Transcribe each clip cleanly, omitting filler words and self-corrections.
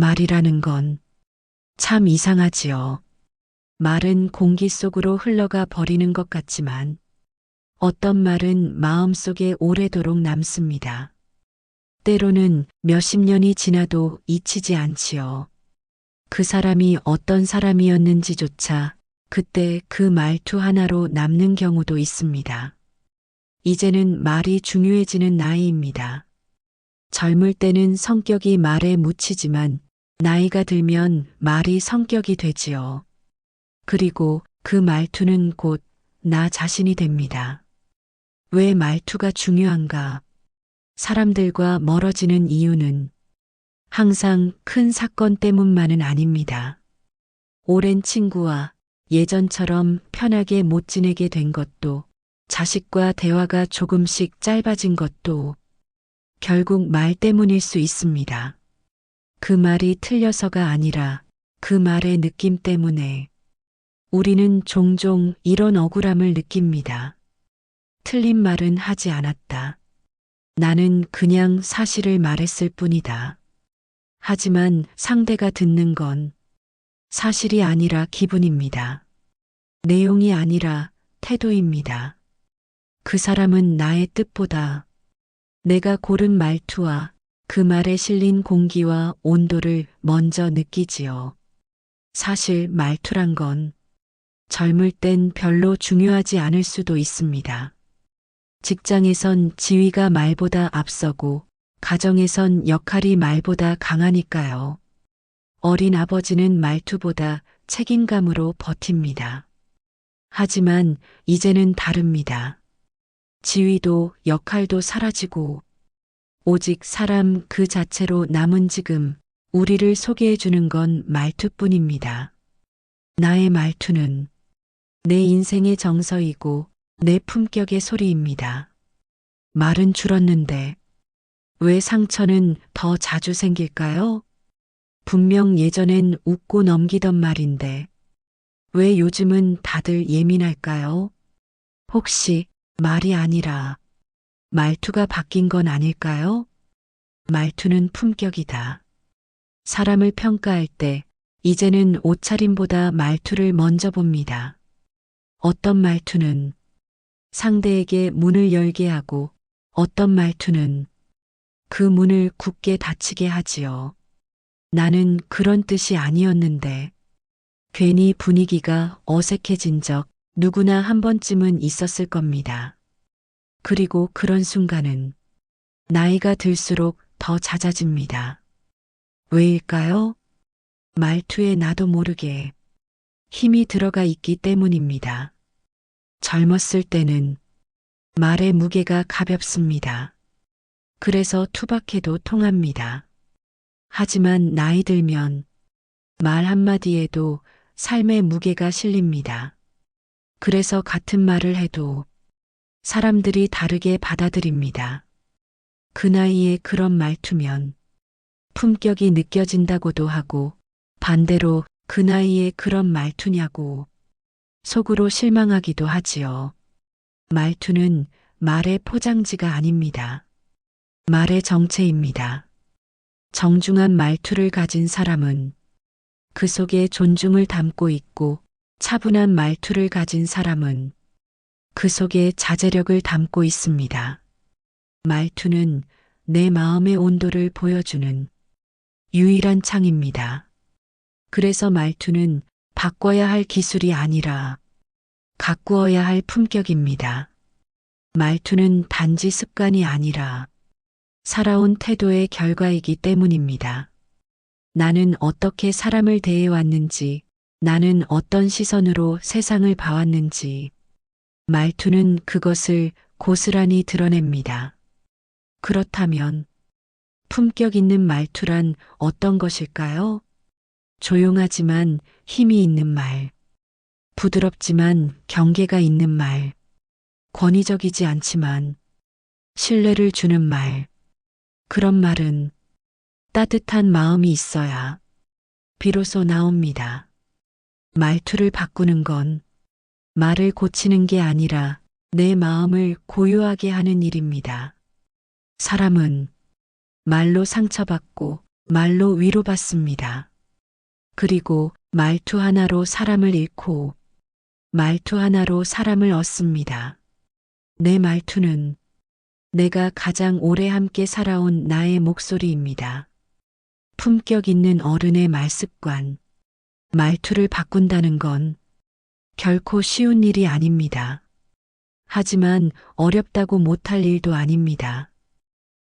말이라는 건 참 이상하지요. 말은 공기 속으로 흘러가 버리는 것 같지만 어떤 말은 마음속에 오래도록 남습니다. 때로는 몇십 년이 지나도 잊히지 않지요. 그 사람이 어떤 사람이었는지조차 그때 그 말투 하나로 남는 경우도 있습니다. 이제는 말이 중요해지는 나이입니다. 젊을 때는 성격이 말에 묻히지만 나이가 들면 말이 성격이 되지요. 그리고 그 말투는 곧 나 자신이 됩니다. 왜 말투가 중요한가? 사람들과 멀어지는 이유는 항상 큰 사건 때문만은 아닙니다. 오랜 친구와 예전처럼 편하게 못 지내게 된 것도, 자식과 대화가 조금씩 짧아진 것도 결국 말 때문일 수 있습니다. 그 말이 틀려서가 아니라 그 말의 느낌 때문에 우리는 종종 이런 억울함을 느낍니다. 틀린 말은 하지 않았다. 나는 그냥 사실을 말했을 뿐이다. 하지만 상대가 듣는 건 사실이 아니라 기분입니다. 내용이 아니라 태도입니다. 그 사람은 나의 뜻보다 내가 고른 말투와 그 말에 실린 공기와 온도를 먼저 느끼지요. 사실 말투란 건 젊을 땐 별로 중요하지 않을 수도 있습니다. 직장에선 지위가 말보다 앞서고 가정에선 역할이 말보다 강하니까요. 어린 아버지는 말투보다 책임감으로 버팁니다. 하지만 이제는 다릅니다. 지위도 역할도 사라지고 오직 사람 그 자체로 남은 지금 우리를 소개해 주는 건 말투뿐입니다. 나의 말투는 내 인생의 정서이고 내 품격의 소리입니다. 말은 줄었는데 왜 상처는 더 자주 생길까요? 분명 예전엔 웃고 넘기던 말인데 왜 요즘은 다들 예민할까요? 혹시 말이 아니라 말투가 바뀐 건 아닐까요? 말투는 품격이다. 사람을 평가할 때 이제는 옷차림보다 말투를 먼저 봅니다. 어떤 말투는 상대에게 문을 열게 하고 어떤 말투는 그 문을 굳게 닫히게 하지요. 나는 그런 뜻이 아니었는데 괜히 분위기가 어색해진 적 누구나 한 번쯤은 있었을 겁니다. 그리고 그런 순간은 나이가 들수록 더 잦아집니다. 왜일까요? 말투에 나도 모르게 힘이 들어가 있기 때문입니다. 젊었을 때는 말의 무게가 가볍습니다. 그래서 투박해도 통합니다. 하지만 나이 들면 말 한마디에도 삶의 무게가 실립니다. 그래서 같은 말을 해도 사람들이 다르게 받아들입니다. 그 나이에 그런 말투면 품격이 느껴진다고도 하고 반대로 그 나이에 그런 말투냐고 속으로 실망하기도 하지요. 말투는 말의 포장지가 아닙니다. 말의 정체입니다. 정중한 말투를 가진 사람은 그 속에 존중을 담고 있고 차분한 말투를 가진 사람은 그 속에 자제력을 담고 있습니다. 말투는 내 마음의 온도를 보여주는 유일한 창입니다. 그래서 말투는 바꿔야 할 기술이 아니라 가꾸어야 할 품격입니다. 말투는 단지 습관이 아니라 살아온 태도의 결과이기 때문입니다. 나는 어떻게 사람을 대해왔는지, 나는 어떤 시선으로 세상을 봐왔는지, 말투는 그것을 고스란히 드러냅니다. 그렇다면 품격 있는 말투란 어떤 것일까요? 조용하지만 힘이 있는 말, 부드럽지만 경계가 있는 말, 권위적이지 않지만 신뢰를 주는 말. 그런 말은 따뜻한 마음이 있어야 비로소 나옵니다. 말투를 바꾸는 건 말을 고치는 게 아니라 내 마음을 고요하게 하는 일입니다. 사람은 말로 상처받고 말로 위로받습니다. 그리고 말투 하나로 사람을 잃고 말투 하나로 사람을 얻습니다. 내 말투는 내가 가장 오래 함께 살아온 나의 목소리입니다. 품격 있는 어른의 말습관, 말투를 바꾼다는 건 결코 쉬운 일이 아닙니다. 하지만 어렵다고 못할 일도 아닙니다.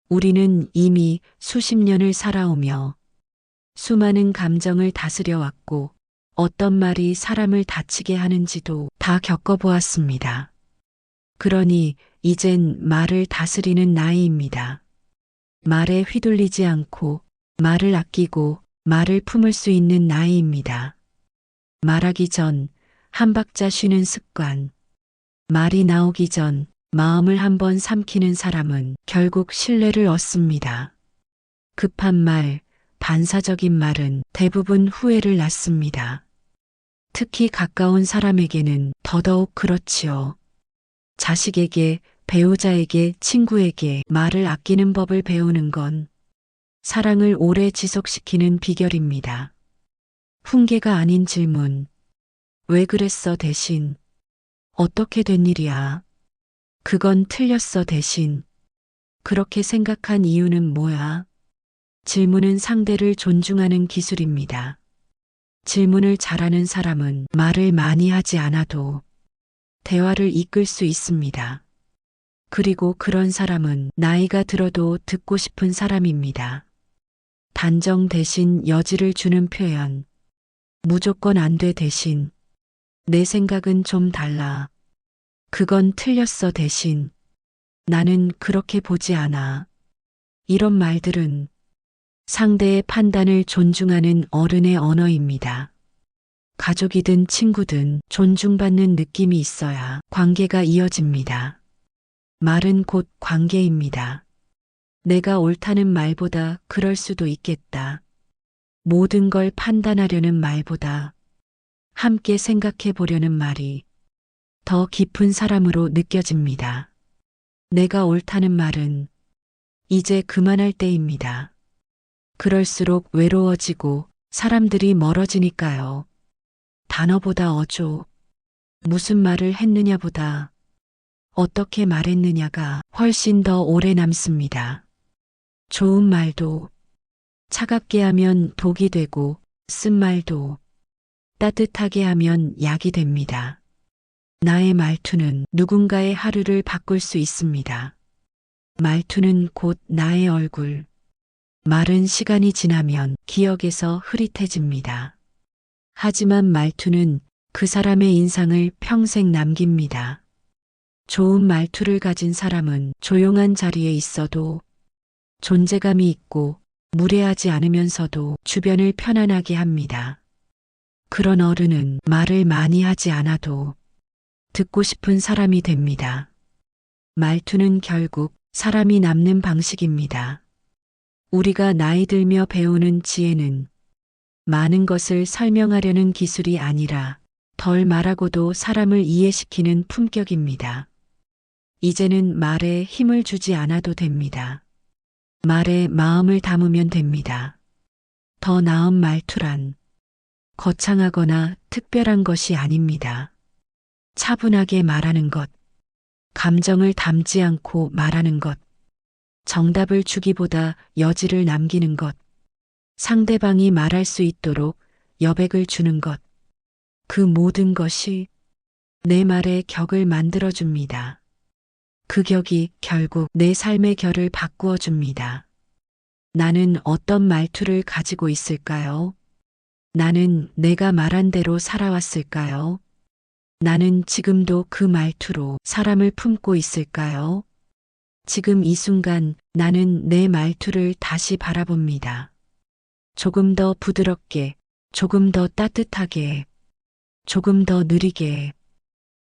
우리는 이미 수십 년을 살아오며 수많은 감정을 다스려 왔고 어떤 말이 사람을 다치게 하는지도 다 겪어보았습니다. 그러니 이젠 말을 다스리는 나이입니다. 말에 휘둘리지 않고 말을 아끼고 말을 품을 수 있는 나이입니다. 말하기 전 한 박자 쉬는 습관, 말이 나오기 전 마음을 한번 삼키는 사람은 결국 신뢰를 얻습니다. 급한 말, 반사적인 말은 대부분 후회를 낳습니다. 특히 가까운 사람에게는 더더욱 그렇지요. 자식에게, 배우자에게, 친구에게 말을 아끼는 법을 배우는 건 사랑을 오래 지속시키는 비결입니다. 훈계가 아닌 질문. 왜 그랬어 대신. 어떻게 된 일이야? 그건 틀렸어 대신. 그렇게 생각한 이유는 뭐야? 질문은 상대를 존중하는 기술입니다. 질문을 잘하는 사람은 말을 많이 하지 않아도 대화를 이끌 수 있습니다. 그리고 그런 사람은 나이가 들어도 듣고 싶은 사람입니다. 단정 대신 여지를 주는 표현. 무조건 안 돼 대신. 내 생각은 좀 달라. 그건 틀렸어 대신. 나는 그렇게 보지 않아. 이런 말들은 상대의 판단을 존중하는 어른의 언어입니다. 가족이든 친구든 존중받는 느낌이 있어야 관계가 이어집니다. 말은 곧 관계입니다. 내가 옳다는 말보다 그럴 수도 있겠다. 모든 걸 판단하려는 말보다 함께 생각해 보려는 말이 더 깊은 사람으로 느껴집니다. 내가 옳다는 말은 이제 그만할 때입니다. 그럴수록 외로워지고 사람들이 멀어지니까요. 단어보다 어조, 무슨 말을 했느냐보다 어떻게 말했느냐가 훨씬 더 오래 남습니다. 좋은 말도 차갑게 하면 독이 되고 쓴 말도 따뜻하게 하면 약이 됩니다. 나의 말투는 누군가의 하루를 바꿀 수 있습니다. 말투는 곧 나의 얼굴. 말은 시간이 지나면 기억에서 흐릿해집니다. 하지만 말투는 그 사람의 인상을 평생 남깁니다. 좋은 말투를 가진 사람은 조용한 자리에 있어도 존재감이 있고 무례하지 않으면서도 주변을 편안하게 합니다. 그런 어른은 말을 많이 하지 않아도 듣고 싶은 사람이 됩니다. 말투는 결국 사람이 남는 방식입니다. 우리가 나이 들며 배우는 지혜는 많은 것을 설명하려는 기술이 아니라 덜 말하고도 사람을 이해시키는 품격입니다. 이제는 말에 힘을 주지 않아도 됩니다. 말에 마음을 담으면 됩니다. 더 나은 말투란 거창하거나 특별한 것이 아닙니다. 차분하게 말하는 것, 감정을 담지 않고 말하는 것, 정답을 주기보다 여지를 남기는 것, 상대방이 말할 수 있도록 여백을 주는 것, 그 모든 것이 내 말의 격을 만들어줍니다. 그 격이 결국 내 삶의 결을 바꾸어 줍니다. 나는 어떤 말투를 가지고 있을까요? 나는 내가 말한 대로 살아왔을까요? 나는 지금도 그 말투로 사람을 품고 있을까요? 지금 이 순간 나는 내 말투를 다시 바라봅니다. 조금 더 부드럽게, 조금 더 따뜻하게, 조금 더 느리게,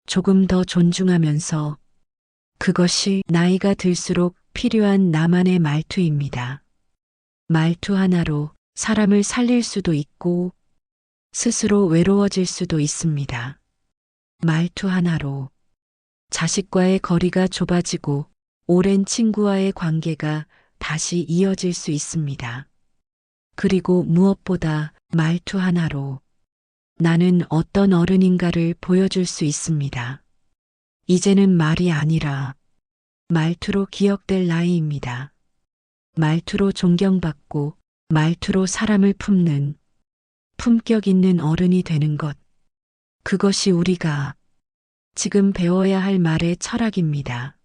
조금 더 존중하면서 그것이 나이가 들수록 필요한 나만의 말투입니다. 말투 하나로 사람을 살릴 수도 있고 스스로 외로워질 수도 있습니다. 말투 하나로 자식과의 거리가 좁아지고 오랜 친구와의 관계가 다시 이어질 수 있습니다. 그리고 무엇보다 말투 하나로 나는 어떤 어른인가를 보여줄 수 있습니다. 이제는 말이 아니라 말투로 기억될 나이입니다. 말투로 존경받고 말투로 사람을 품는 품격 있는 어른이 되는 것. 그것이 우리가 지금 배워야 할 말의 철학입니다.